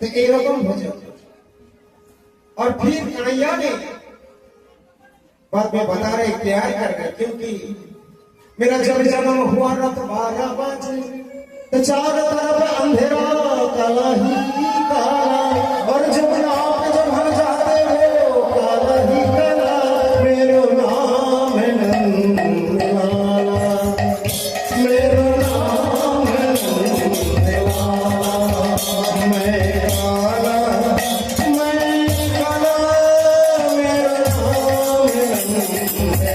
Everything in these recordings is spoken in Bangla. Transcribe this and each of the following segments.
तो एरकम भजन। और फिर कन्हैया ने बाद में बता रहे प्यार कर गए, क्योंकि मेरा जब जन्म हुआ रात 12 बजे तो चारों तरफ अंधेरा काला ही काला, और जब नाम जब हम जाते हो काला ही काला, मेरो नाम है नंदलाला, मेरो नाम है नंदलाला, मैं काला मेरो नाम है नंदलाला,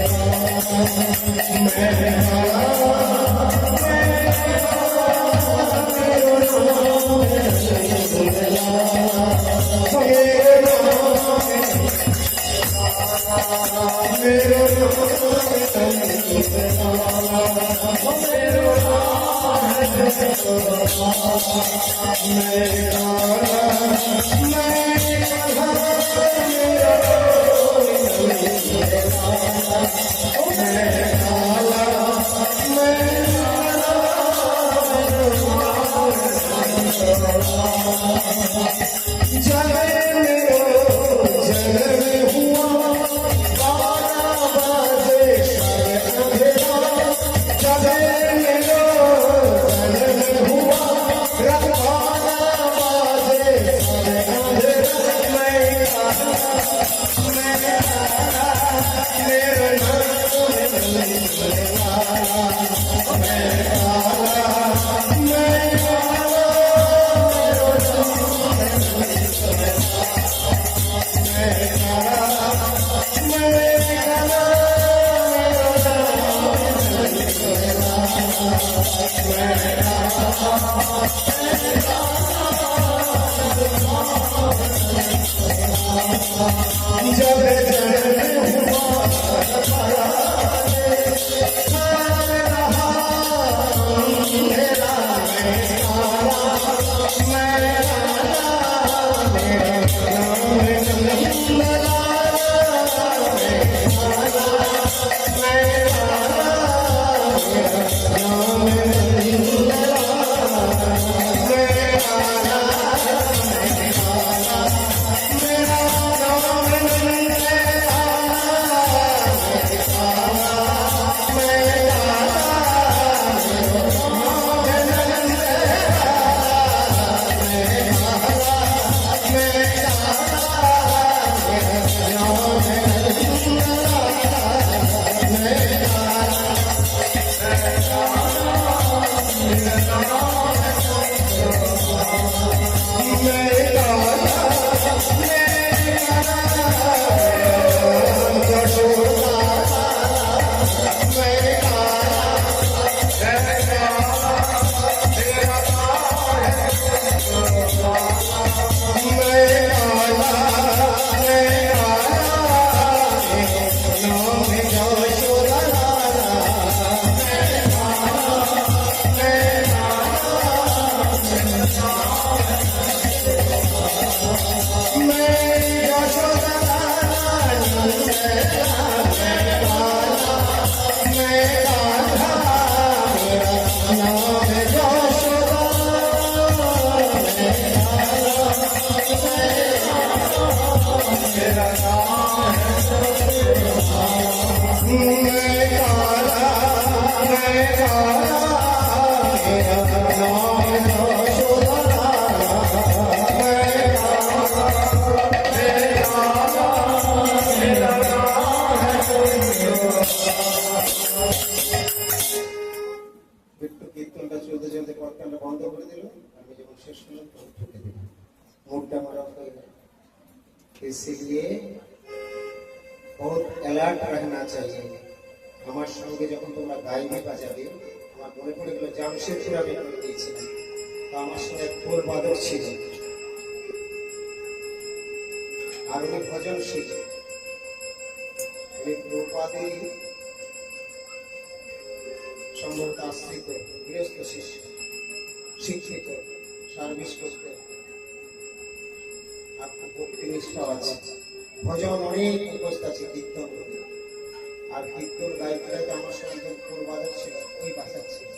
इसलिए बहुत अलर्ट रहना चाहिए। আমার সঙ্গে যখন তোমরা গাইবে বাজাবে, আমার মনে পড়ে গেল জামশেদপুর আমি করে দিয়েছিলাম, তো আমার সঙ্গে খোল বাদক ছিল আর উনি ভজন ছিল, উনি প্রপাদে সম্ভবত আশ্রিত গৃহস্থ শিষ্য, শিক্ষিত, সার্ভিস করতে আপনার ভক্তি নিষ্ঠা আছে, ভজন অনেক উপস্থিত আছে, কীর্তন আর কীর্তন গাইতে গাইতে আমার সঙ্গে একজন খোল বাদক ছিল, ওই বাজাচ্ছিল,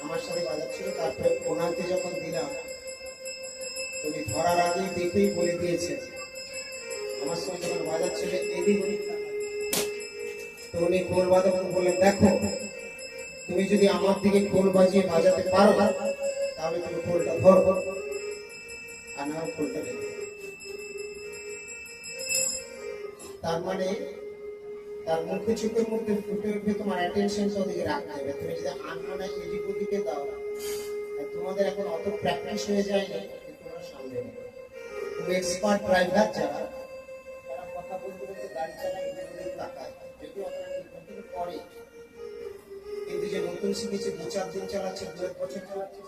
আমার সাথে বাজাচ্ছিল। তারপরে ওনাকে যখন দিলাম তুমি ধরার আগেই দেখেই বলে দিয়েছে। আমার সঙ্গে যখন বাজাচ্ছিল এদিক ওদিক তো উনি খোল বাদক বললেন, দেখো তুমি যদি আমার দিকে খোল বাজিয়ে বাজাতে পারো তাহলে তুমি খোলটা ধরো, আর না খোলটা রেখে। তার মানে তার মুখে চোখের মধ্যে ফুটে উঠবে তোমার অ্যাটেনশনটা ওদিকে রাখতে হবে। তুমি যদি আনমনায় এদিক ওদিকে দাও, আর তোমাদের এখন অত প্র্যাকটিস হয়ে যায় না, তোমরা সামনে নেবে। তুমি এক্সপার্ট ড্রাইভার যারা তারা কথা বলতে বলতে গাড়ি চালায় এদিক ওদিক তাকায়, যদি আপনারা ঠিক করে। কিন্তু যে নতুন শিখেছে 2-4 দিন চালাচ্ছে, 2 বছর চালাচ্ছে,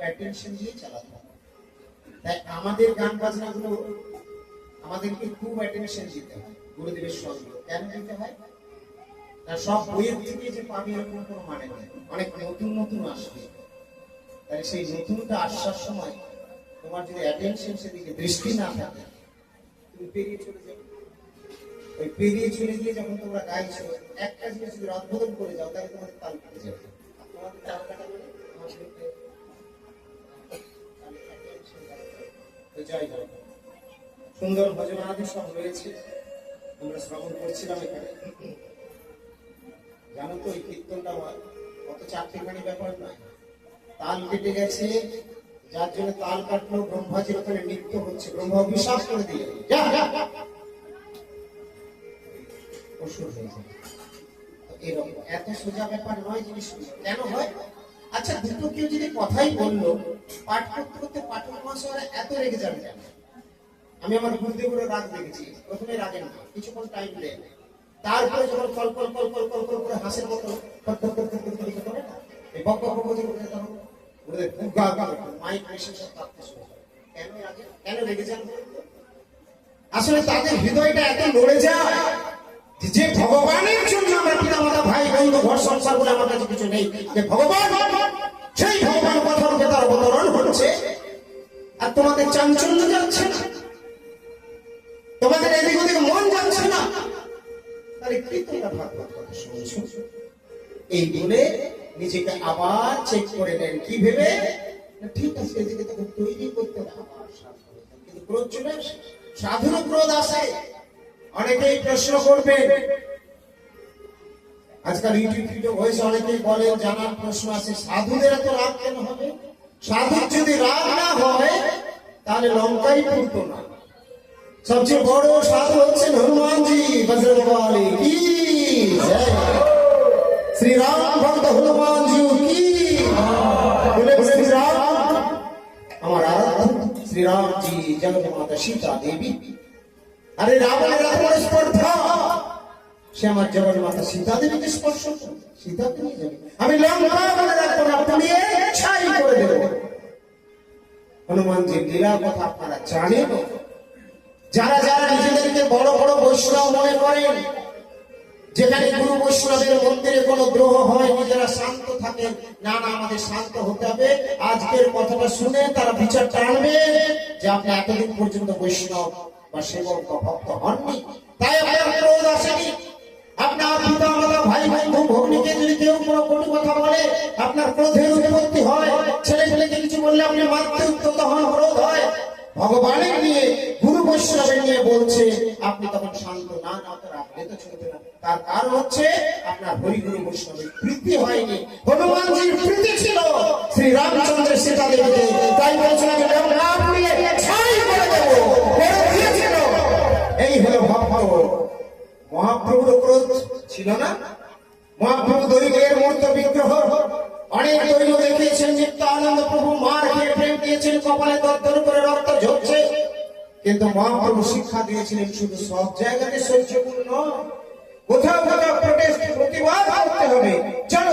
অ্যাটেনশন দিয়ে চালাতে হবে। তাই আমাদের গান বাজনাগুলো আমাদেরকে খুব অ্যাটেনশন দিতে হয় গুরুদেবের সঙ্গে। কেন দিতে হয় না, সব বইয়ের থেকে যে পাবি এরকম কোনো মানে নেই, অনেক নতুন নতুন আসবে। তাই সেই নতুনটা আসার সময় তোমার যদি অ্যাটেনশন সেদিকে দৃষ্টি না থাকে, তুমি পেরিয়ে চলে যাবে। ওই পেরিয়ে চলে গিয়ে যখন তোমরা গাইছো একটা জিনিস যদি রদবদল করে যাও, তাহলে তোমাদের তাল কেটে যাবে। তোমাদের তাল কাটা মানে জয় জয়। সুন্দর ভজনাদি সব রয়েছে, আমরা শ্রবণ করছিলাম এখানে। জানো তো এই কীর্তনটা কত চারটিখানি ব্যাপার নয়। তাল কেটে গেছে, যার জন্য তাল কাটলো ব্রহ্মাজির ওখানে নৃত্য হচ্ছে, ব্রহ্মা অভিশাপ করে দিয়ে এরকম এত সোজা ব্যাপার নয় জিনিস। কেন হয়? আচ্ছা, দুটো কেউ যদি কথাই বললো, পাঠ করতে করতে পাঠক মহাশয়রা এত রেগে যাবে কেন? আমি আমার গুরুদেবের রাগ দেখেছি, প্রথমে রাগেন না, কিছুক্ষণ টাইম দেন, তারপরে যখন call call call call call call করে হাসির মতো করে না, এই বক বক বক করে তখন গুরুদেব গা গা মাইক মেশিন সব কাঁপতে শুরু করে। কেন রাগে, কেন রেগে যান? আসলে তাদের হৃদয়টা এত লড়ে যায় যে ভগবানের জন্য আমরা পিতামাতা ভাই বোন ঘর সংসার বলে আমার কাছে কিছু নেই, যে ভগবান সেই ভগবান কথা রূপে তার অবতরণ হচ্ছে, আর তোমাদের চাঞ্চল্য যাচ্ছে না, তোমাদের এদিক ওদিকে মন যাচ্ছে না, তাহলে কি তোমরা ভাগ ভাগ কথা শুনছো? এই বলে নিজেকে আবার চেক করে নেন। কি ভেবে? ঠিক আছে, এদিকে তোকে তৈরি করতে হবে, কিন্তু ক্রোধ চলে আসে, সাধুর ক্রোধ আসে। অনেকেই প্রশ্ন করবে, আজকাল ইউটিউব ভিডিও হয়েছে, অনেকেই বলেন জানার প্রশ্ন আছে, সাধুদের এত রাগ কেন হবে? সাধুর যদি রাগ না হয় তাহলে লঙ্কাই পুরতো না। সবচেয়ে বড় সাধু হচ্ছেন হনুমানজি, বজরংবলী কি জয়, শ্রীরাম ভক্ত হনুমানজি কি বলে, শ্রীরাম আমার আরাধ্য শ্রীরামজি, জগৎ মাতা সীতা দেবী। আরে রাবণের রাবণ স্পর্ধা, সে আমার জগৎ মাতা সীতা দেবীকে স্পর্শ করে, সীতাকে নিয়ে যাবে, আমি লঙ্কা বলে রাখবো না, পুড়িয়ে ছাই করে দেবো। হনুমানজির লীলা কথা আপনারা জানেন। যারা যারা নিজেদেরকে বড় বড় বৈষ্ণব মনে করেন, যেখানে গুরু বৈষ্ণবের মন্দিরে কোনো দ্রোহ হয়, নিজেরা শান্ত থাকেন, না না আমাদের শান্ত হতে হবে, আজকের কথাটা শুনে তারা বিচারটা আনবে যে আপনি এতদিন পর্যন্ত বৈষ্ণব বা সেবক বা ভক্ত হননি, তাই আপনার ক্রোধ আসেনি। আপনার পিতা মাতা ভাই বন্ধু ভগ্নীকে যদি কেউ কোনো কোনো কথা বলে, আপনার ক্রোধের উৎপত্তি হয়। ছেলে ছেলেকে কিছু বললে আপনি মারতে উদ্যত হন, ক্রোধ হয়। ভগবানের নিয়ে গুরু বৈষ্ণবের নিয়ে বলছে, আপনি তখন শান্ত, না না তো রাখলে তো চলবে না। তার কারণ হচ্ছে আপনার হরিগুরু বৈষ্ণবের প্রীতি হয়নি। হনুমানজির প্রীতি ছিল শ্রী রামচন্দ্রের সীতা দেবীতে, তাই বলছেন আমি লঙ্কা পুড়িয়ে ছাই করে দেবো, বলে দিয়েছিল। এই হলো ভক্ত। মহাপ্রভুর ক্রোধ ছিল না? মহাপ্রভু দৈবের মূর্ত বিগ্রহ, অনেক দৈব দেখিয়েছেন, নিত্য আনন্দ প্রভু মার খেয়ে প্রেম দিয়েছেন, কপালে দরদর করে রক্ত ঝরছে, কিন্তু মহাপ্রভু শিক্ষা দিয়েছিলেন শুধু সব জায়গাতে সহ্যপূর্ণ, কোথাও কোথাও প্রোটেস্ট প্রতিবাদ করতে হবে। চলো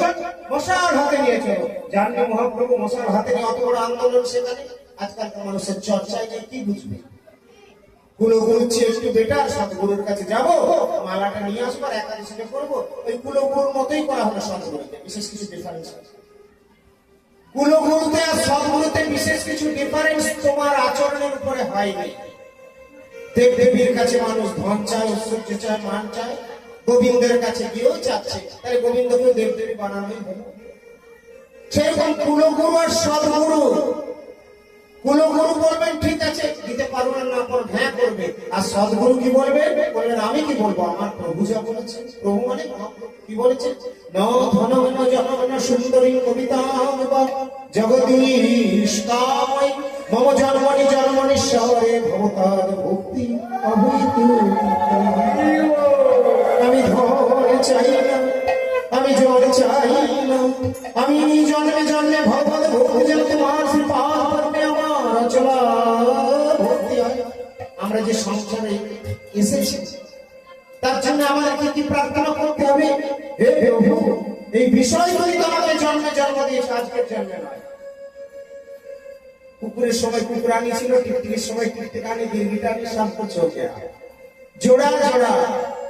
মশাল হাতে নিয়ে চলো। জানলে মহাপ্রভু মশাল হাতে নিয়ে অত বড় আন্দোলন সেখানে, আজকালকার মানুষের চর্চায় গিয়ে কি বুঝবে? কুলগুরুর চেয়ে একটু বেটার, সদ্গুরুর কাছে যাবো, মালাটা নিয়ে আসবো আর একাদশীটা করবো, ওই কুলগুরুর মতোই করা হলো সদ্গুরুতে, বিশেষ কিছু ডিফারেন্স আছে। কুলগুরুতে আর সদ্গুরুতে বিশেষ কিছু ডিফারেন্স তোমার আচরণের উপরে হয়নি। দেব দেবীর কাছে মানুষ ধন চায়, ঐশ্বর্য চায়, মান চায়, গোবিন্দের কাছে গিয়েও চাচ্ছে, তাহলে গোবিন্দকেও দেব দেবী বানানোই হলো। সেরকম কুলগুরু আর সদ্গুরু। কুলগুরু বলবেন ঠিক আছে দিতে পারবো না, না পারবো, হ্যাঁ করবে। আর সদ্গুরু কি বলবে? বলবেন আমি কি বলবো, আমার প্রভু যা বলেছেন। প্রভু মানে কি বলেছেন? ন ধনমন জনমন সুন্দরী কবিতা জগদীশ কাময় মম জন্মনি জন্মনীশ্বরে ভবতার ভক্তি অভূত। আমি ধন চাই না, আমি জন চাই না, আমি জন্মে জন্মে ভগবত ভক্তি যেন তোমার শ্রীপাদ পদ্মে আমার চলা ভক্তি হয়। আমরা যে সংসারে এসেছি তার জন্য আমাদেরকে কি প্রার্থনা করতে হবে? হে প্রভু, এই বিষয়গুলি তো আমাদের জন্মে জন্ম দিয়েছে, আজকের জন্মে নয়। কুকুরের সময় কুকুরানি ছিল, টিকটিকির সময় টিকটিকানি, গিরগিটানি, সব কিছু হয়ে গেছে। জোড়া জোড়া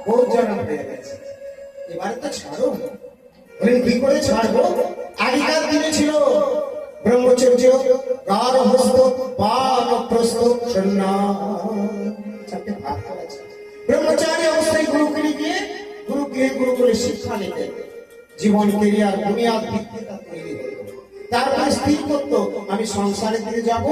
বহুত জন্ম হয়ে গেছে, এবারে তো ছাড়ো। বলেন কি করে ছাড়বো? আগেকার দিনে ছিল ব্রহ্মচর্য, গারহস্থ, বানপ্রস্থ, সন্ন্যাস। ব্রহ্মচারী অবস্থায় গুরুকুলে গিয়ে গুরুকুলে শিক্ষা নিতেন। জীবন কেরিয়ার বুনিয়াদ ভিত্তি তার তৈরি হতো। তারপরে স্থির করতো আমি সংসারের দিকে যাব,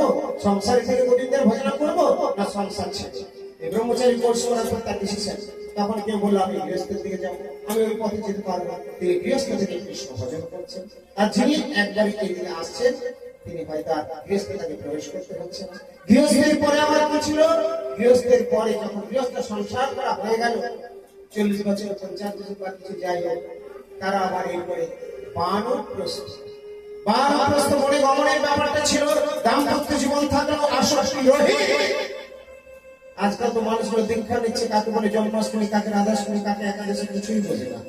সংসারের দিকে গোবিন্দের ভজনা করবো না সংসার ছেড়ে। এই ব্রহ্মচারী কোর্স করার পর তার ডিসিশন। তখন কেউ বললো আমি গৃহস্থের দিকে যাবো, আমি ওই পথে যেতে পারবো। তিনি গৃহস্থ থেকে কৃষ্ণ ভজন করছেন। আর যিনি একবারই এদিকে আসছেন তিনি হয়তো আর গৃহস্থতাকে প্রবেশ করতে হচ্ছে না। গৃহস্থের পরে আবার কি ছিল? গৃহস্থের পরে যখন গৃহস্থ সংসার করা হয়ে গেল, 40 বছর 50 বছর বা কিছু যাই হোক, তারা আবার এরপরে বানপ্রস্থ মনে গমনের ব্যাপারটা ছিল। দাম্পত্য জীবন থাকলেও আসক্তি রহিত। আজকাল তো মানুষগুলো দীক্ষা নিচ্ছে, কাকে বলে জন্মাষ্টমী, কাকে রাধাষ্টমী, কাকে একাদশী, কিছুই বোঝে না।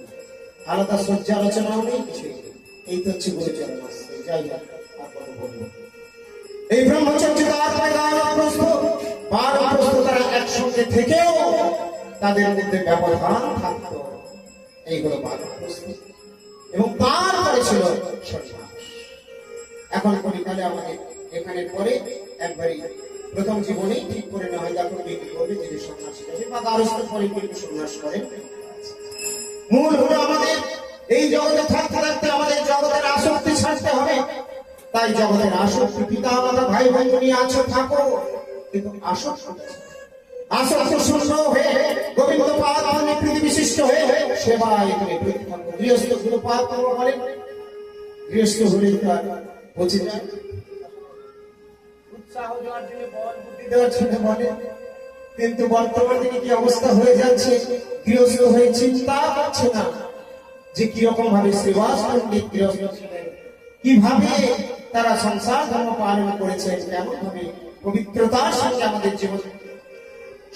আলাদা সজ্জা আলোচনাও নেই, কিছুই। এই তো হচ্ছে গুরু জন্মাষ্টমী। যাই হোক, এই ব্রহ্মচর্য তারা একসঙ্গে থেকেও তাদের মধ্যে ব্যবধান থাকতো। এইগুলো বানপ্রস্থ। এবং তারপরে ছিল সন্ন্যাস। এখন কলিকালে আমাদের এখানে পরে একবারই প্রথম জীবনেই ঠিক করে নেওয়া হয়, যখন বিক্রি করবে যদি সন্ন্যাসী যাবে বা গারস্থ পরে কিন্তু সন্ন্যাস করেন। মূল হলো আমাদের এই জগতে থাকতে থাকতে আমাদের জগতের আসক্তি ছাড়তে হবে। তাই জগতের আসক্তি, পিতা মাতা ভাই বন্ধু নিয়ে আছো থাকো, কিন্তু আসক্ত শূন্য হয়ে গোবিন্দ পাদ প্রীতি বিশিষ্ট হয়ে সেবায় তুমি প্রীতি থাকো। গৃহস্থ গুরু পাদ করবো বলেন, গৃহস্থ হলে তার বুঝে যায়, উৎসাহ দেওয়ার জন্য, বল বুদ্ধি দেওয়ার জন্য বলে। কিন্তু বর্তমান দিনে কি অবস্থা হয়ে যাচ্ছে? গৃহস্থ হয়ে চিন্তা করছে না যে কিরকম ভাবে শ্রীবাস পণ্ডিত গৃহস্থ ছিলেন, কিভাবে তারা সংসার ধর্ম পালন করেছেন, কেমন ভাবে পবিত্রতার সঙ্গে আমাদের জীবন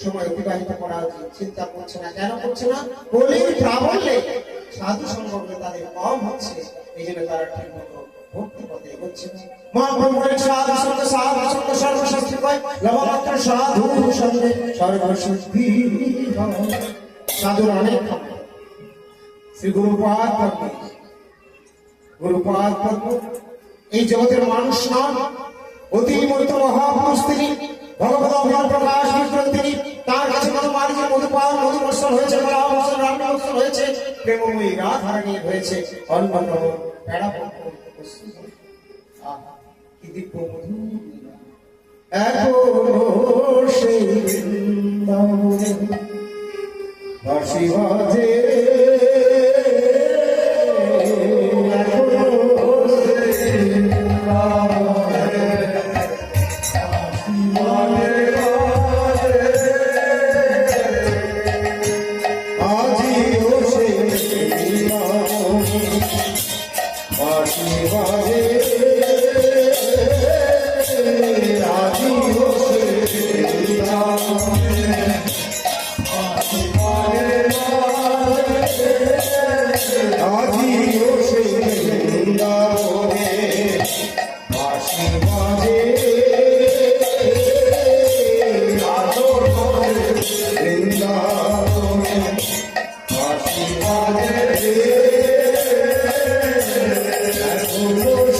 সময় অতিবাহিত করা উচিত। চিন্তা করছে না। কেন করছে না? বলে প্রাবল্যে সাধু সঙ্গে তাদের কম হচ্ছে, এই জন্য তারা ঠিক মতো ভক্তি পথে এগোচ্ছে না। মহাপ্রভুর সাধু সঙ্গে সর্বশাস্ত্রী কয় লবমাত্র সাধু সঙ্গে সর্বশক্তি। সাধুর অনেক ক্ষমতা। শ্রী গুরুপাদ এই জগতের মানুষ নন, অতি মূর্ত মহাপুরুষ তিনি, ভগবত অভয় প্রকাশ বিক্রম তিনি। তার কাছে কোনো মানুষের মধুপাল মধুমর্ষণ হয়েছে, রামমর্ষণ হয়েছে, প্রেমময়ী রাধারানী হয়েছে, অন্যান্য কি দিব্য মধু। বাঁশি বাজে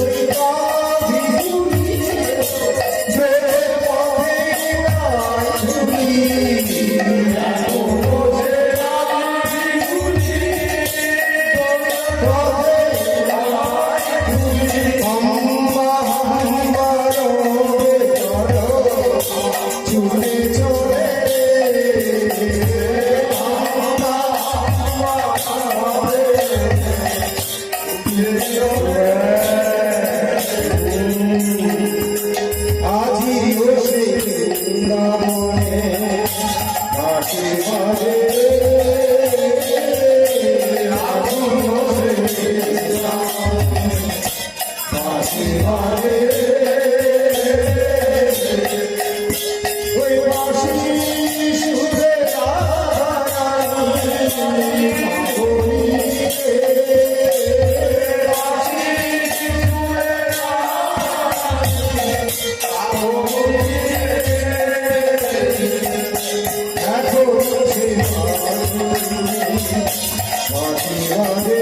Shri বাজে ওই বাঁশি সুরে রাধারানী মাধুরীকে বাঁশি সুরে রাধারানী এখন সে বাঁশি বাজে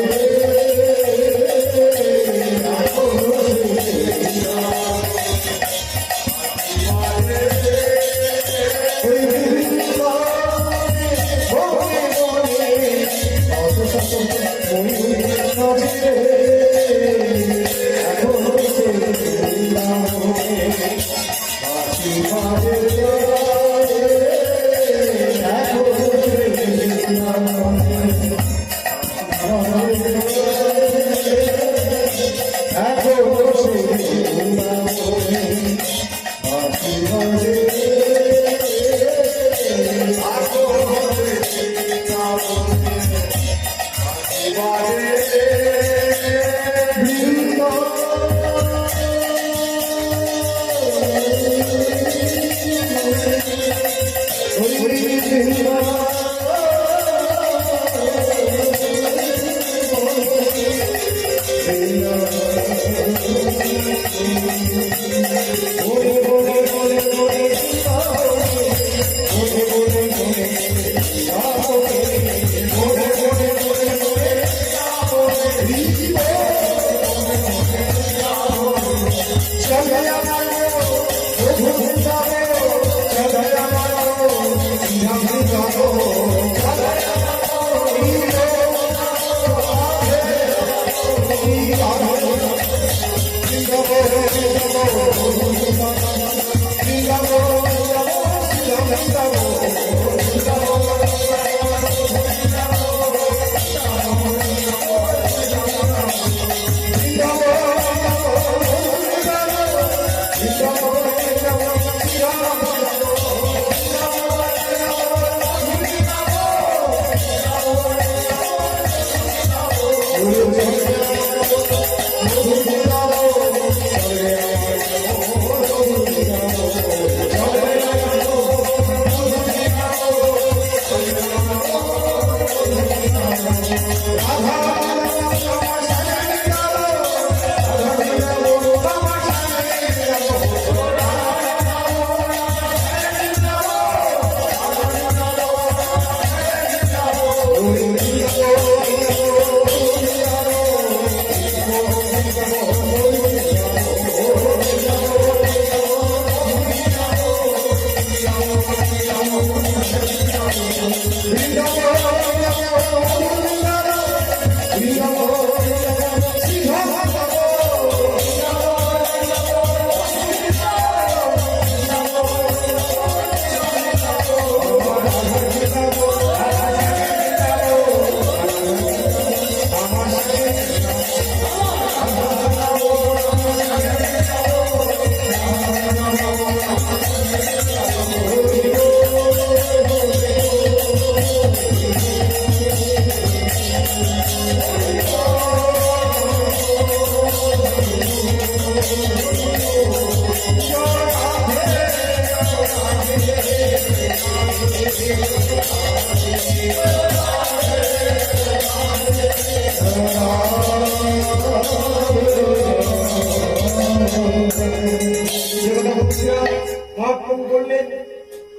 মহাপ্রভু বললেন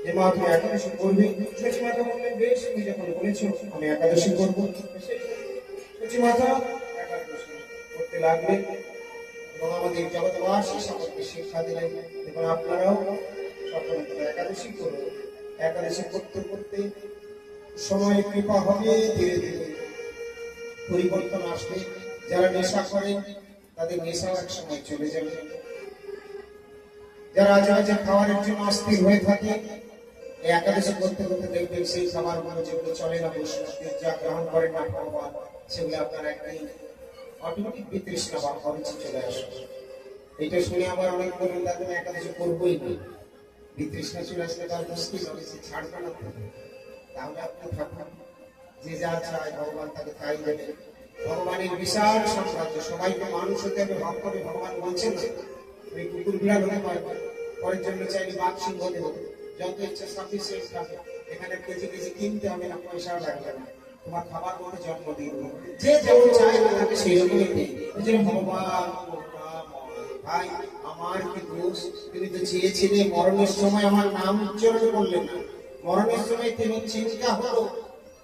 যে মা তুমি একাদশী করবে। সচি মাতা বললেন বেশ, তুমি যখন বলেছো আমি একাদশী করবো। সচি মাতা একাদশী করতে লাগলেন এবং আমাদের জগৎবাসী সকলকে শিক্ষা দিলেন এবং আপনারাও সকলে একাদশী করুন। একাদশী করতে করতে সময় কৃপা হবে, ধীরে ধীরে পরিবর্তন আসবে। যারা নেশা করেন তাদের নেশাও এক সময় চলে যাবে। যারা আজ আজ খাবারের জন্য অস্থির হয়ে থাকে, এই একাদশী করতে করতে দেখবেন সেই খাবারগুলো যেগুলো চলে না, বৈষ্ণবদের যা গ্রহণ করেন না ভগবান, সেগুলো আপনার একদিন অটোমেটিক বিতৃষ্ণা বা অরুচি চলে আসবে। এইটা শুনে আবার অনেক বলেন দাদা আমি একাদশী করবোই না, বিতৃষ্ণা চলে আসলে তার মুশকিল হবে, সে ছাড়বে না। তাহলে আপনি থাকুন, যে যা চায় ভগবান তাকে তাই দেবে। ভগবানের বিশাল সাম্রাজ্য, সবাইকে মানুষ হতে হবে, ভক্ত হবে। ভগবান বলছেন না ওই কুকুর বিড়াল হতে পারবে, পরের জন্য চাইলে বাঘ সিংহ হতে হবে, যত ইচ্ছা সাফিসিয়েন্ট থাকে। এখানে কেজি কেজি কিনতে হবে না, পয়সাও লাগবে না, তোমার খাবার মতো জন্ম দিয়ে দেবো। যে যেমন চায় তাকে সেই রকমই দিই। ওই জন্য ভগবান ভাই আমার কি দোষ, তুমি তো চেয়েছিলে মরণের সময় আমার নাম উচ্চারণ করলে না। মরণের সময় তুমি চিন্তা হলো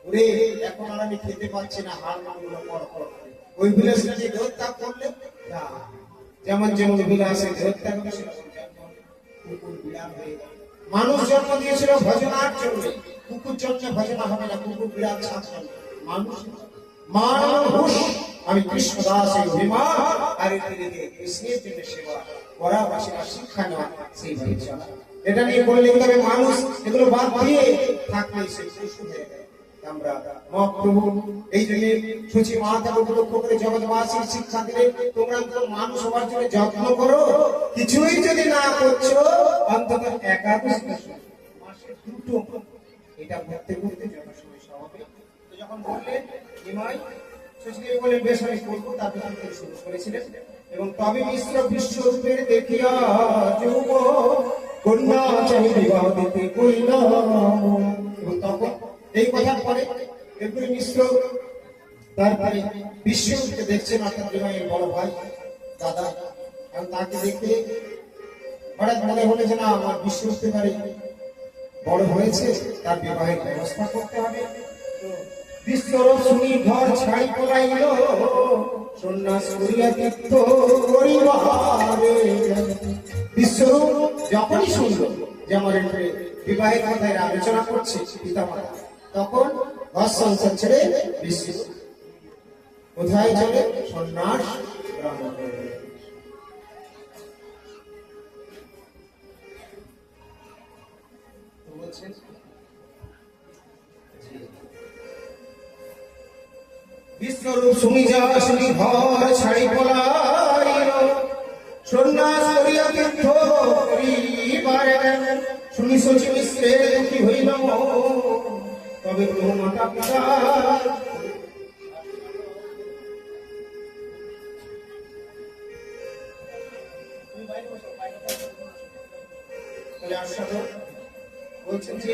ওরে এখন আর আমি খেতে পাচ্ছি না, হাড় মাংগুলো পড় পড় করে। ওই বিলাসটা যে দেহ ত্যাগ করলে না, যেমন যেমন বিলাসে দেহ ত্যাগ করে সেরকম কুকুর বিড়াল হয়ে গেল। মানুষ জন্ম দিয়েছিল ভজনার জন্য, কুকুর জন্য ভজনা হবে না, কুকুর বিড়াল ছাড় মানুষ মানুষ। আমি কৃষ্ণ দাস এই অভিমান আর এদিকে কৃষ্ণের জন্য সেবা করা বা সেবা শিক্ষা নেওয়া, সেইভাবে চলা। এটা নিয়ে বললে তবে মানুষ এগুলো বাদ দিয়ে থাকলে সে সুস্থ হয়ে যায়। আমরা মহাপ্রভু এই জন্য সূচি মহাতাবকে লক্ষ্য করে জগৎবাসীর শিক্ষা দিলে তোমরা তো মানুষ হওয়ার জন্য যত্ন করো, কিছুই যদি না করছো অন্তত একাদশ মাসে দুটো এটা করতে করতে যত সমস্যা হবে। তো যখন বললেন নিমাই সুচিদেব বলেন বেশ আমি করবো, তারপর তিনি শুরু করেছিলেন। এবং তবে মিশ্র বিশ্বরূপের দেখিয়া যুব কন্যা চাহি বিবাহ দিতে কইল। এবং তখন এই কথার পরে এরপরে মিশ্র তারপরে বিশ্বরূপকে দেখছেন, অর্থাৎ বিবাহের বড় ভাই দাদা। এবং তাকে দেখে হঠাৎ মনে হলো যে না আমার বিশ্বরূপে বাড়ি বড় হয়েছে, তার বিবাহের ব্যবস্থা করতে হবে। বিশ্বরূপ শুনি ঘর ছাড়ি পলাইল, সন্ন্যাস করিয়া তীর্থ করিবারে। বিশ্বরূপ যখনই শুনল যে আমার বিবাহের কথায় আলোচনা করছে পিতা মাতা, তখন ঘর সংসার ছেড়ে বিশ্ব কোথায় চলে? সন্ন্যাস গ্রহণ করবে। বিশ্বরূপ শুনি যা শুনি ঘর ছাড়ি পলাইল, সন্ন্যাস করিয়া তীর্থ করিবারে। শুনি শচী মিশ্রের দুঃখী হইল, তবে প্রভু মাতা পিতা বলছেন যে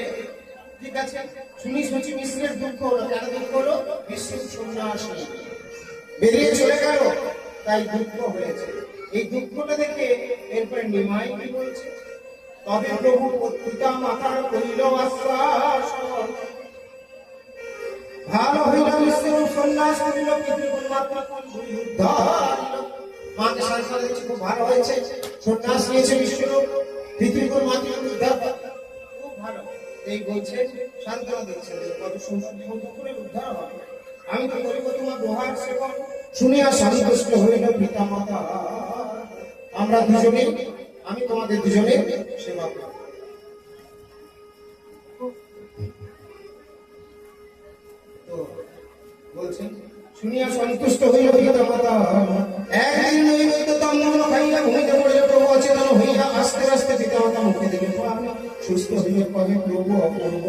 ঠিক আছে। শুনি শচী মিশ্রের দুঃখ হলো, কেন দুঃখ হলো? বিশ্বের সন্ন্যাস বেরিয়ে চলে গেল, তাই দুঃখ হয়েছে। এই দুঃখটা দেখে এরপরে নিমাই কি বলছে? তবে প্রভু পিতা মাতার করিল আশ্বাস, ভালো হইল বিশ্বরূপ সন্ন্যাস করিল, পিতৃকুল মাতা উদ্ধার। মাকে সান্ত্বনা দিচ্ছে খুব ভালো হয়েছে, সন্ন্যাস নিয়েছে বিশ্বরূপ, পিতৃকুল মাতৃ উদ্ধার, খুব ভালো। এই বলছে সান্ত্বনা দিচ্ছে কত সুন্দর করে উদ্ধার হবে। আমি তো করিব তোমার দোহার সেবন, শুনিয়া সন্তুষ্ট হইল পিতা মাতা। আমরা দুজনে, আমি তোমাদের দুজনে সেবা করব। তো বলছেন শুনিয়া সন্তুষ্ট হইল পিতা মাতা। একদিন নৈবেদ্যতম খাইয়া ভূমিতে পড়িল, প্রভু অচেতন হইয়া আস্তে আস্তে পিতা মাতা মুখে দিকে সুস্থ হইলে কবে প্রভু অপূর্ব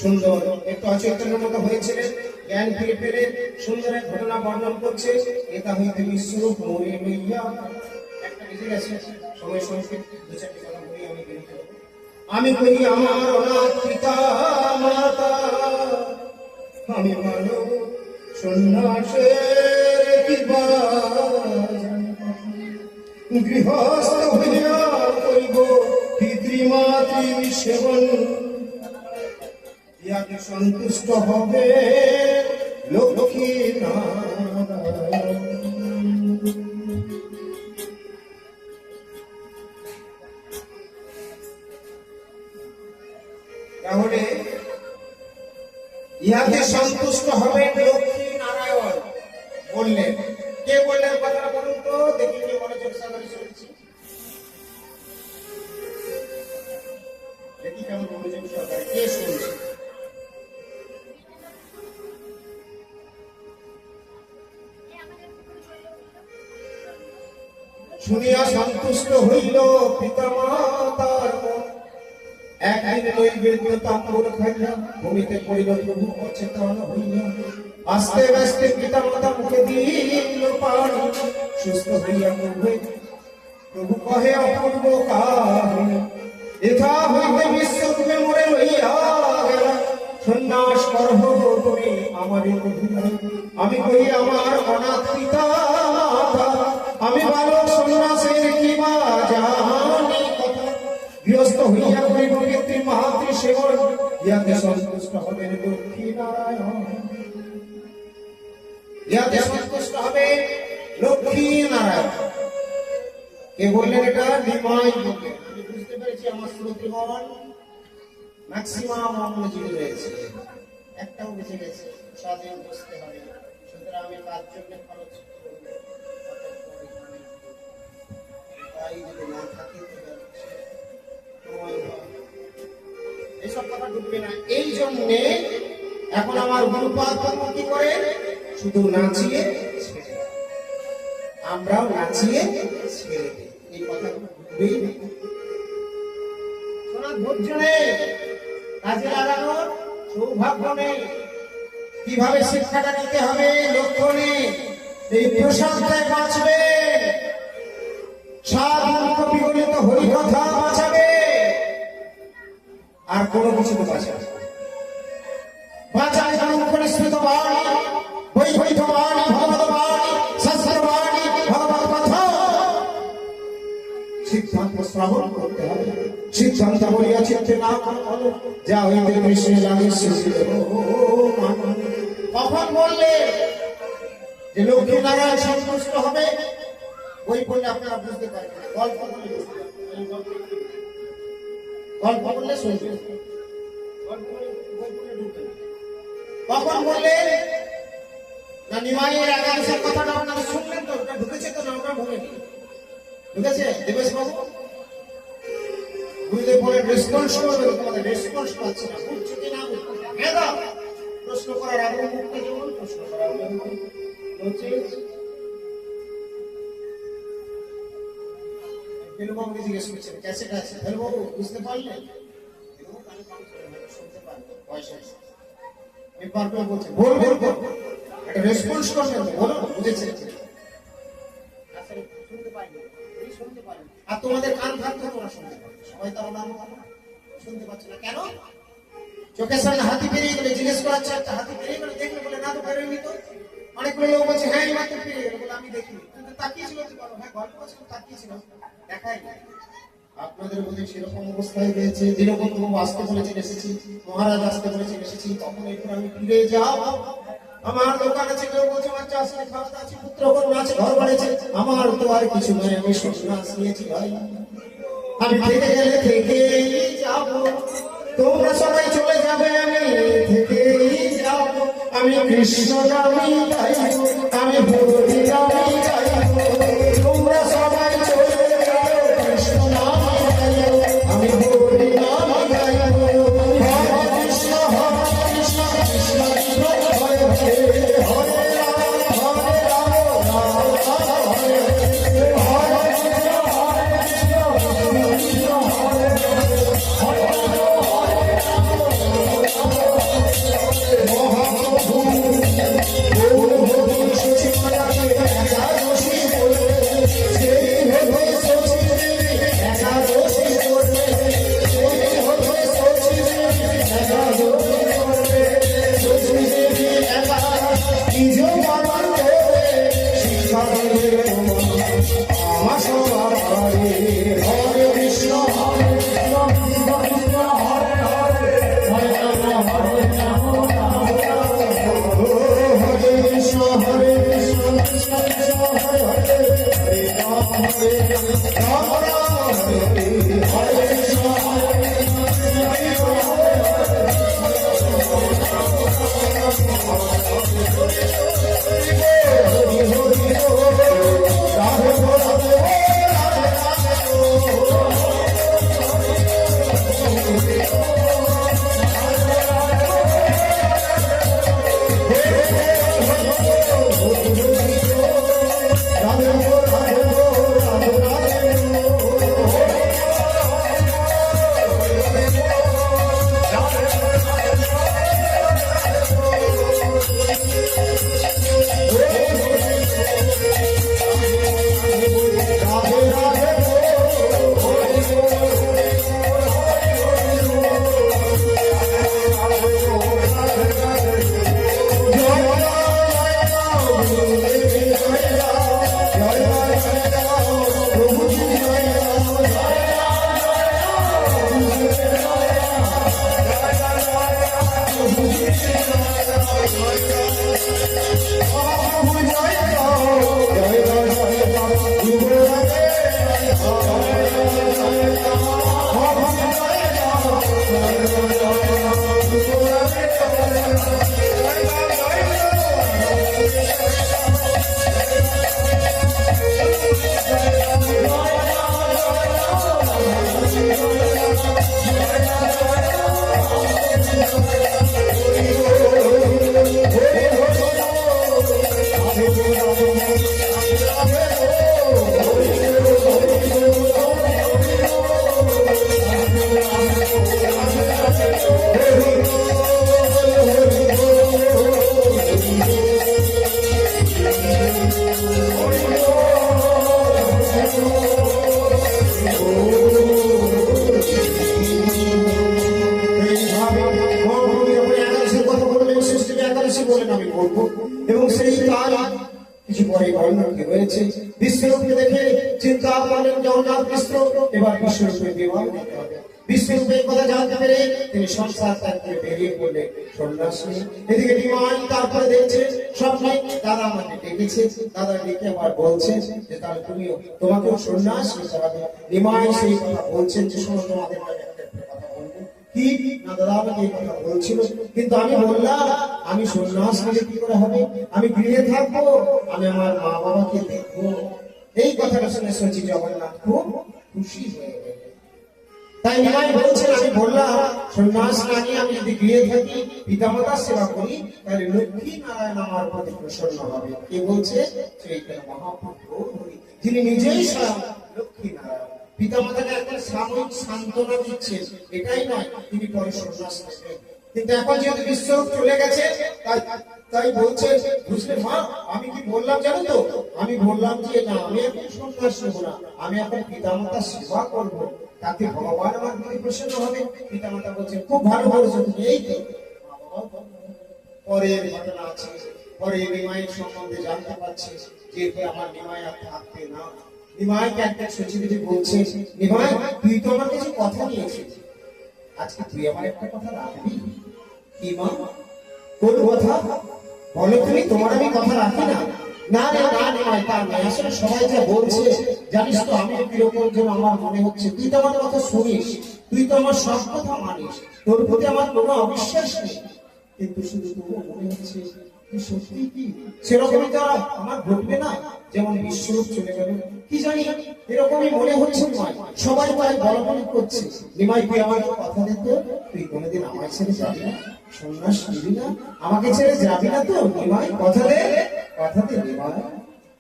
সুন্দর একটু অচৈতন্যের মতো হয়েছিলেন, জ্ঞান ফিরে ফেলে সুন্দর এক ঘটনা বর্ণন করছে। এটা হইতে বিশ্বরূপ মরে লইয়া একটা বেজে গেছে সময় সংস্কৃত দু চারটি কথা বলি আমি বেরিয়ে যাবো। আমি করি আমার অনাথ পিতা মাতা, আমি মানো সন্ন্যাসের কৃপা, গৃহস্থ হইয়া করিব পিতৃমাতৃ সেবন, ইয়াকে সন্তুষ্ট হবে লক্ষ্মী নারায়ণ। তাহলে ইহাতে সন্তুষ্ট হবে লক্ষ্মী নারায়ণ বললেন। কে বললেন কথাটা বলুন তো দেখি, কে মনোযোগ সহকারে শুনছি, দেখি কেমন মনোযোগ সহকারে কে শুনছে। শুনিয়া সন্তুষ্ট হইল পিতা মাতার মন, একদিন নৈবেদ্য তাম্বুর খাইয়া ভূমিতে পড়িল প্রভু অচেতন হইয়া। আস্তে আস্তে পিতা মাতা মুখে দিল পানি, সুস্থ হইয়া প্রভু কহে অপূর্ব কাহিনী। এথা হইতে বিশ্বরূপে মোরে লইয়া গেলা, সন্ন্যাস করহ তুমি আমারই অধীনে। আমি কই আমার অনাথ পিতা মাতা, আমি বালক সন্ন্যাসের কি বা জানি কথা। গৃহস্থ হইয়া করিব পিতৃ মাতৃ সেবন, ইহাতে সন্তুষ্ট হবেন লক্ষ্মী নারায়ণ। ইহাতে সন্তুষ্ট হবে লক্ষ্মী নারায়ণ। কে বললেন এটা? নিমাই বললেন। আমি বুঝতে পেরেছি আমার শ্রোতৃগণ ম্যাক্সিমাম মনোযোগী রয়েছে, একটাও বেঁচে গেছে। স্বাধীন বসতে হবে, সুতরাং আমি তার জন্য খরচ করব। তাই যদি না থাকে এসব কথা ঢুকবে না। এই জন্যে এখন আমার গুরুপাদ কি করে? শুধু নাচিয়ে ছেড়ে দেয়। আমরাও নাচিয়ে ছেড়ে দিই, এই কথা ঢুকবেই না। শোনা ধৈর্য নেই, কাজে লাগানোর সৌভাগ্য নেই, কিভাবে শিক্ষাটা নিতে হবে লক্ষ্য নেই। এই প্রশান্তায় বাঁচবে, সাধন বিগলিত হরিকথা বাঁচাবে, আর কোনো কিছু তো বাঁচাবে। বাঁচায় অনুকরিত বাণী, বৈবৈধ বাণী, ভগবত বাণী, শাস্ত্র বাণী, ভগবত কথা। সিদ্ধান্ত শ্রবণ করতে হবে। সিদ্ধান্ত বলিয়া চিত্তে না করো, যা হইতে কৃষ্ণ লাগে কখন বললে যে লক্ষ্মী নারায়ণ সন্তুষ্ট হবে? বই পড়লে আপনারা বুঝতে পারবেন, গল্প বলে বুঝতে পারবেন। গল্প বললে শুনবে, কখন বললে না? নিমাইয়ের একাদশের কথাটা আপনারা শুনলেন তো? ওটা ঢুকেছে তো? না ওটা ঢুকেনি? ঢুকেছে? দেবেশ বাবু বুঝলে বলে রেসপন্স করবে, তোমাদের রেসপন্স পাচ্ছে না। বুঝছো কি না? মেধা প্রশ্ন করার আগে মুখটা যেমন প্রশ্ন করার ফেলুবাবুকে জিজ্ঞেস করছেন ক্যাসেট আছে, ফেলুবাবু বুঝতে পারলেন? শুনতে পারলেন? পয়সা আমি পারবো বলছেন, বলবেন একটা রেসপন্স করবেন, বলো বুঝেছে। শুনতে পাইনি, শুনতে পারেন। আর তোমাদের কান থাকতে তোমরা শুনতে পারবে, সবাই তার নাম শুনতে পাচ্ছে না কেন? চোখের সামনে হাতি বেরিয়ে গেলে জিজ্ঞেস করাচ্ছে, একটা হাতি বেরিয়ে গেলে দেখলে বলে না তো বেরোয়নি তো। অনেকগুলো লোক বলছে হ্যাঁ এই মাত্র বেরিয়ে গেল, বলে আমি দেখিনি। কিন্তু তাকিয়েছিল তো, বলো হ্যাঁ গল্প আছে তাকিয়েছিল, দেখাই না। আপনাদের মধ্যে সেরকম অবস্থায় রয়েছে, যেরকম তুমি আসতে বলেছেন এসেছি, মহারাজ আসতে বলেছেন এসেছি, তখন এরপর আমি ফিরে যাব। আমার দোকান আছে, কেউ বলছে আমার চাষে খাওয়া আছে, পুত্র কন্যা আছে, ঘর বাড়িছে, আমার তো আর কিছু নয়, আমি সন্ন্যাস নিয়েছি ভাই। আমি থেকে গেলে থেকেই যাব, তোমরা সবাই চলে যাবে, আমি থেকেই যাব। আমি কৃষ্ণ নামই গাইব, আমি হরি নামই গাইব, তোমরা সবাই চলে যাবে, কৃষ্ণ নামই গাইব, আমি হরি নামই গাইব। হরে কৃষ্ণ কৃষ্ণ কৃষ্ণ হরে হরে, হরে রাম হরে রাম, রাম রাম হরে হরে, হরে কৃষ্ণ কৃষ্ণ হরে হরে, মহাপ্রভু হরে কৃষ্ণ হরে কৃষ্ণ হরে হরে, হরে রাম হরে রাম, হরে কৃষ্ণ কৃষ্ণ কৃষ্ণ হরে হরে, হরে রাম হরে রাম, রাম হরে হরে, হরে কৃষ্ণ হরে কৃষ্ণ রাধে রাধে রাধে রাধে কি হয়েছে। বিশ্বরূপকে দেখে চিন্তা করলেন জগন্নাথ মিশ্র, এবার বিশ্বরূপের বিবাহ দিতে হবে। বিশ্বরূপের কথা জানতে পেরে তিনি সংসার ত্যাগ করে বেরিয়ে পড়লেন সন্ন্যাসী। এদিকে নিমাই তারপরে দেখছে স্বপ্নে দাদা আমাকে ডেকেছে, দাদা ডেকে আবার বলছেন যে তাহলে তুমিও তোমাকেও সন্ন্যাস নিতে হবে। নিমাই সেই কথা বলছেন যে শোনো তোমাদের কাছে একটা কথা বলবো। কি না দাদা আমাকে এই কথা বলছিল, কিন্তু আমি বললাম আমি সন্ন্যাস নিলে কি করে হবে, আমি গৃহে থাকবো, আমি আমার মা বাবাকে দেখবো। এই কথাটা শুনে সচি জগন্নাথ খুব খুশি হয়ে গেলেন। তাই নিমাই বলছেন আমি বললাম সন্ন্যাস না নিয়ে আমি যদি গৃহে থাকি পিতামাতার সেবা করি তাহলে লক্ষ্মী নারায়ণ আমার প্রতি প্রসন্ন হবে। কে বলছে? চৈতন্য মহাপ্রভু, যিনি নিজেই স্বয়ং লক্ষ্মী নারায়ণ। পিতামাতাকে একটা সাময়িক সান্ত্বনা দিচ্ছেন, এটাই নয় তিনি পরে সন্ন্যাস নেবেন। কিন্তু এখন যেহেতু বিশ্বরূপ চলে গেছে তাই বলছে বুঝলে মা আমি কি বললাম জানো তো, আমি বললাম যে না আমি এখন সন্ন্যাস নেব না, আমি এখন পিতামাতার সেবা করবো, তাতে ভগবান আমার প্রতি প্রসন্ন হবে। পিতামাতা বলছে খুব ভালো বলেছো তুমি। এই তো পরের ঘটনা আছে, পরে নিমাইয়ের সম্বন্ধে জানতে পারছে যে আমার নিমাই আর থাকবে না। নিমাইকে একটা সচিবজি বলছে নিমাই তুই তো আমার কাছে কথা নিয়েছিস, আজকে তুই আমার একটা কথা রাখবি। কি মা? কোন কথা বলো তুমি, তোমার আমি কথা রাখি না। না রে না নিমাই তা নয়, আসলে সবাই যা বলছে জানিস তো আমি কিরকম যেন আমার মনে হচ্ছে। তুই তো আমার কথা শুনিস, তুই তো আমার সব কথা মানিস, তোর প্রতি আমার কোনো অবিশ্বাস নেই, কিন্তু শুধু তবুও মনে হচ্ছে সত্যি কি সেরকমই তো আমার ঘটবে না। যেমন বিশ্বরূপ চলে গেল কি জানি এরকমই মনে হচ্ছে। নয় সবাই তাই বলাবলি করছে নিমাই তুই আমাকে কথা দিত, তুই কোনোদিন আমায় ছেড়ে যাবি না, সন্ন্যাস নিবি না, আমাকে ছেড়ে যাবি না তো নিমাই, কথা দে কথা দে নিমাই।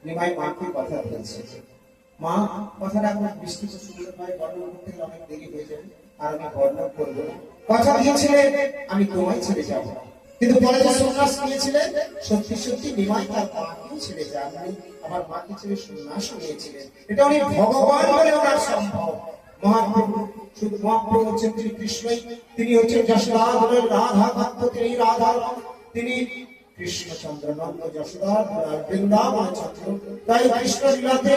নিমাই মাকে কথা দিয়েছে। মা কথাটা এখন বৃষ্টি সুন্দর ভাই বর্ণনা করতে গেলে অনেক দেরি হয়ে যাবে, আর আমি বর্ণনা করবো না। কথা দিয়েছিলেন আমি তোমায় ছেড়ে যাবো, কিন্তু পরে যে সন্ন্যাস নিয়েছিলেন সত্যি সত্যি নিমাই তার মাকেও ছেড়ে যাননি, আমার মাকে ছেড়ে সন্ন্যাস নিয়েছিলেন। এটা উনি ভগবান বলে ওনার সম্ভব। মহাপ্রভু শুধু মহাপ্রভু হচ্ছেন তিনি কৃষ্ণই, তিনি হচ্ছেন যশোদার রাধা ভক্ত, তিনি রাধা, তিনি কৃষ্ণচন্দ্র নন্দ যশোদার বৃন্দাবন চন্দ্র। তাই কৃষ্ণ লীলাতে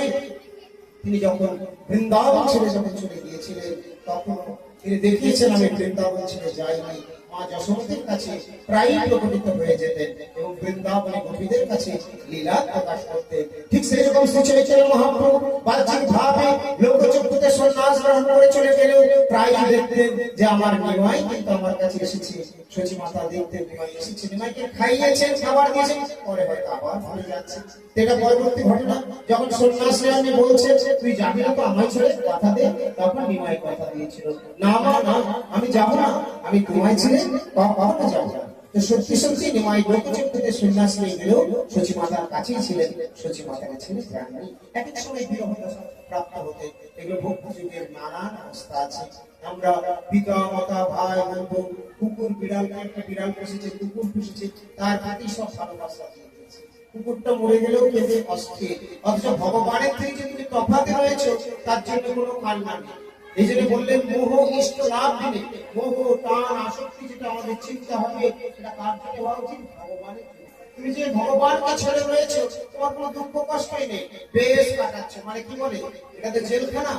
তিনি যখন বৃন্দাবন ছেড়ে যখন চলে গিয়েছিলেন তখন তিনি দেখিয়েছেন আমি বৃন্দাবন ছেড়ে যাইনি। মা যশোমতীর কাছে প্রায় প্রকটিত হয়ে যেতেন এবং বৃন্দাবনে গোপীদের কাছে লীলা প্রকাশ করতেন। ঠিক সেই রকম শ্রী চৈতন্য মহাপ্রভু বাহ্যিক ভাবে লোকচক্ষুতে সন্ন্যাস গ্রহণ করে চলে গেলেও প্রায় দেখতেন যে আমার নিমাই কিন্তু আমার কাছে এসেছে। সচি মাতা দেখতেন নিমাই এসেছে, নিমাইকে খাইয়েছেন, খাবার দিয়েছেন, পরে হয়তো আবার ভুলে যাচ্ছে। এটা পরবর্তী ঘটনা। যখন সন্ন্যাস নেওয়া বলছে তুই যাবি না তো আমায় ছেড়ে, কথা দে, তখন নিমাই কথা দিয়েছিল না মা না আমি যাবো না, আমি তোমায় ছেড়ে কখনো যাবো না। তো সত্যি সত্যি নিমাই লোকচক্ষুতে সন্ন্যাস নিয়ে গেলেও সচি মাতার কাছেই ছিলেন, সচি মাতাকে ছেড়ে যাননি। এক এক সময় বিরহ দশা প্রাপ্ত হতে এগুলো ভক্তি যুগের নানান অবস্থা আছে। আমরা পিতা মাতা ভাই বন্ধু কুকুর বিড়াল, একটা বিড়াল পুষেছে, কুকুর পুষেছে, তার প্রতি সব ভালোবাসা দিয়ে দিয়েছে। কুকুরটা মরে গেলেও কেঁদে অস্থির, অথচ ভগবানের থেকে যে তুমি তফাতে রয়েছে তার জন্য কোনো কান্না নেই। এই জন্য বললেন মোহ ইষ্ট লাভ দিনে, মোহ টান আসক্তি যেটা আমাদের চিন্তা হবে সেটা কার থেকে হওয়া উচিত? ভগবানের। তুমি যে ভগবানকে ছেড়ে রয়েছে তোমার কোনো দুঃখ কষ্টই নেই, বেশ কাটাচ্ছ। মানে কি বলে এটাতে জেলখানা,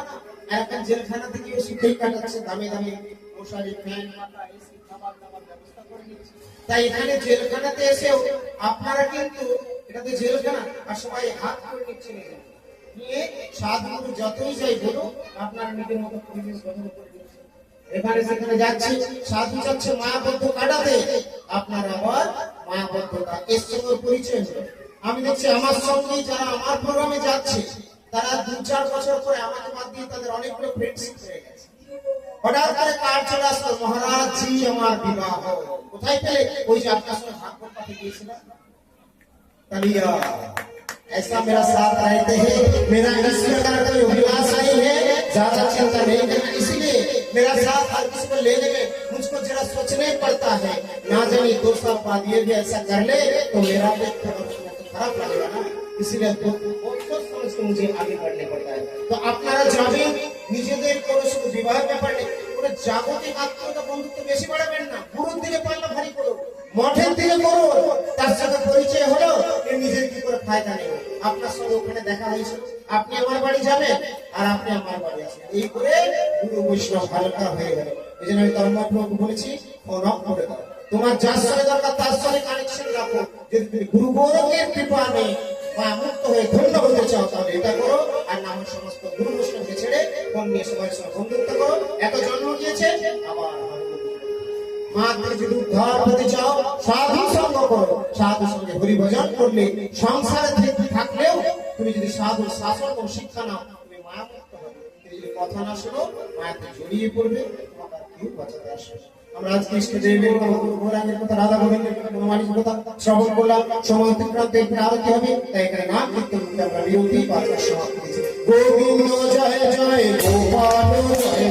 এখন জেলখানাতে গিয়ে সুখেই কাটাচ্ছে, দামি দামি মশারি ফ্যান পাতা এসি খাবার দাবার ব্যবস্থা করে নিচ্ছে। তাই এখানে জেলখানাতে এসেও আপনারা কিন্তু এটাতে জেলখানা আর সবাই হাত করে নিচ্ছে নিয়ে সাধু যতই যাই বলো আপনারা নিজের মতো পরিবেশ গঠন করে নিচ্ছেন। এখানে সেখানে যাচ্ছি সাধু যাচ্ছে মায়াবদ্ধ কাটাতে, আপনার আবার মায়াবদ্ধতা এর সঙ্গে পরিচয় হলো। আমি দেখছি আমার সঙ্গে যারা আমার প্রোগ্রামে যাচ্ছে তারা 2-4 বছর পরে আমাকে বাদ দিয়ে তাদের অনেকগুলো ফ্রেন্ডশিপ হয়ে গেছে। হঠাৎ করে কার চলে আসলো মহারাজ জি আমার বিবাহ, কোথায় পেলে? ওই যে আপনার সঙ্গে ভাগবত পাঠে গিয়েছিলাম। তালিয়া ऐसा मेरा साथ रहते हैं, मेरा इस प्रकार कोई अभिलाष नहीं है, ज्यादा चिंता नहीं करना, इसलिए मेरा साथ हर किसी को लेने में मुझको जरा सोचना पड़ता है। ना जाने 2 साल बाद ये भी ऐसा कर ले तो मेरा भी खराब लगेगा ना, इसलिए बहुत सोच समझ के मुझे आगे बढ़ने पड़ता है। तो আপনারা যাবেন নিজেদের কোনো শুধু বিবাহ ব্যাপারে কোনো জাগতিক আত্মীয়তা বন্ধুত্ব বেশি বাড়াবেন না, গুরুর দিকে পাল্লা ভারী করুন, মঠের দিকে করুন, তার সাথে পরিচয় হলো নিজের কি করে ফায়দা নেবে। আপনার সঙ্গে ওখানে দেখা হয়েছে, আপনি আমার বাড়ি যাবেন আর আপনি আমার বাড়ি আসবেন, এই করে গুরু বৈষ্ণব হালকা হয়ে গেল। এই জন্য আমি ধর্মপ্রভু বলেছি ফোন অফ করে দাও, তোমার যার সঙ্গে দরকার তার সঙ্গে কানেকশন রাখো। যদি তুমি গুরু গোরখের কৃপা নেই বা মুক্ত হয়ে ধন্য হতে চাও তাহলে এটা করো, আর না হয় সমস্ত গুরু বৈষ্ণবকে ছেড়ে ফোন নিয়ে সবার সঙ্গে বন্ধুত্ব করো। এত জন্ম দিয়েছে আবার মা থেকে যদি উদ্ধার হতে চাও সাধু সঙ্গ করো, সাধু সঙ্গে হরি ভজন করলে সংসারে থাকলেও তুমি যদি সাধু শাসন ও শিক্ষা নাও তুমি মায়া মুক্ত হবে। তুমি যদি কথা না শোনো মায়াতে জড়িয়ে পড়বে, তোমাকে আর কেউ বাঁচাতে আসবে না। আমরা আজকে ইষ্টদেবের গৌরাঙ্গের কথা, রাধা গোবিন্দের কথা, বনমালীর কথা শ্রবণ করলাম। সময় অতিক্রান্ত এখানে আরতি হবে, তাই এখানে নাম কীর্তন করতে আমরা বিরতি পাঁচ সমাপ্তি দিয়েছি। গোবিন্দ জয় জয় গোপাল জয়